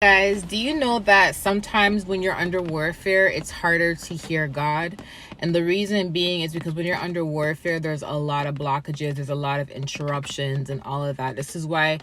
Guys, do you know that sometimes when you're under warfare, it's harder to hear God? And the reason being is because when you're under warfare, there's a lot of blockages, there's a lot of interruptions and all of that. This is why,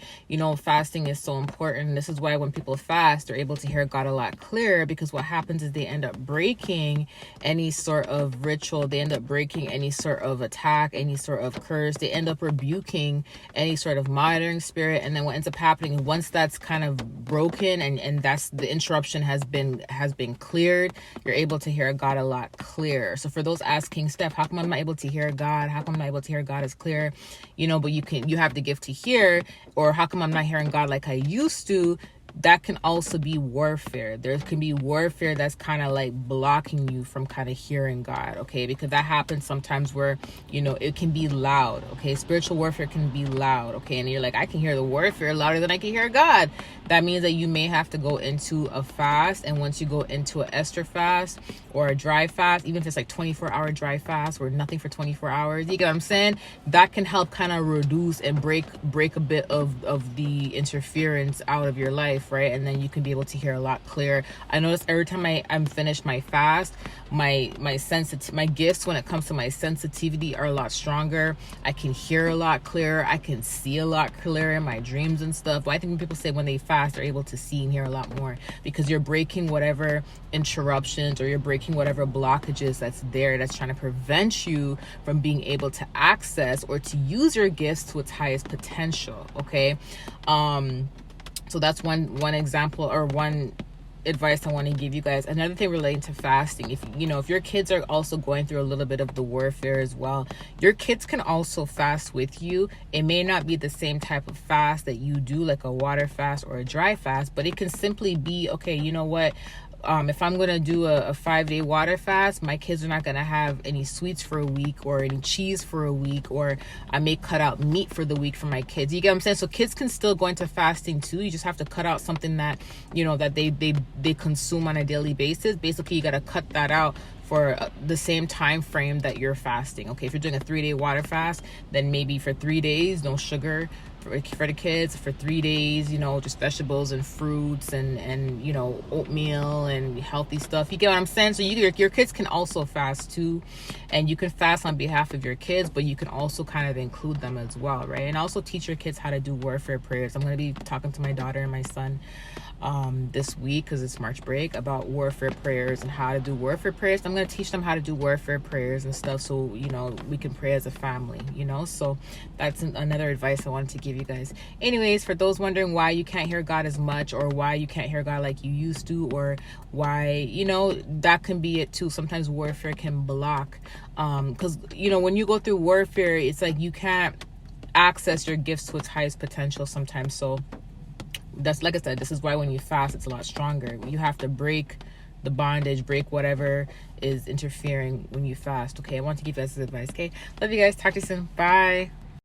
fasting is so important. This is why when people fast, they're able to hear God a lot clearer, because what happens is they end up breaking any sort of ritual, they end up breaking any sort of attack, any sort of curse, they end up rebuking any sort of monitoring spirit. And then what ends up happening, once that's kind of broken and that's the interruption has been cleared, you're able to hear God a lot clearer. So for those asking, Steph, how come I'm not able to hear God? How come I'm not able to hear God as clear? But you have the gift to hear. Or how come I'm not hearing God like I used to? That can also be warfare. There can be warfare that's kind of like blocking you from kind of hearing God, okay? Because that happens sometimes where, it can be loud, okay? Spiritual warfare can be loud, okay? And you're like, I can hear the warfare louder than I can hear God. That means that you may have to go into a fast. And once you go into an Esther fast or a dry fast, even if it's like 24-hour dry fast or nothing for 24 hours, you get what I'm saying? That can help kind of reduce and break a bit of the interference out of your life, right? And then you can be able to hear a lot clearer. I notice every time I'm finished my fast, my gifts when it comes to my sensitivity are a lot stronger. I can hear a lot clearer. I can see a lot clearer in my dreams and stuff. Well, I think when people say when they fast, they're able to see and hear a lot more, because you're breaking whatever interruptions or you're breaking whatever blockages that's there, that's trying to prevent you from being able to access or to use your gifts to its highest potential, okay? So that's one example, or one advice I want to give you guys. Another thing relating to fasting, if your kids are also going through a little bit of the warfare as well, your kids can also fast with you. It may not be the same type of fast that you do, like a water fast or a dry fast, but it can simply be, okay, you know what, if I'm going to do a 5-day water fast, my kids are not going to have any sweets for a week or any cheese for a week, or I may cut out meat for the week for my kids. You get what I'm saying? So kids can still go into fasting too. You just have to cut out something that, that they consume on a daily basis. Basically, you got to cut that out for the same time frame that you're fasting. Okay, if you're doing a 3-day water fast, then maybe for 3 days, no sugar for the kids. For 3 days, just vegetables and fruits and oatmeal and healthy stuff. You get what I'm saying? So your kids can also fast too, and you can fast on behalf of your kids, but you can also kind of include them as well, right? And also teach your kids how to do warfare prayers. I'm going to be talking to my daughter and my son this week, because it's March break, about warfare prayers and how to do warfare prayers. I'm going to teach them how to do warfare prayers and stuff, so we can pray as a family. So that's another advice I wanted to give you guys. Anyways, for those wondering why you can't hear God as much, or why you can't hear God like you used to, or why, that can be it too. Sometimes warfare can block, because when you go through warfare, it's like you can't access your gifts to its highest potential sometimes. So that's, like I said, this is why when you fast, it's a lot stronger. You have to break the bondage, break whatever is interfering when you fast. Okay, I want to give you guys this advice. Okay, love you guys. Talk to you soon. Bye.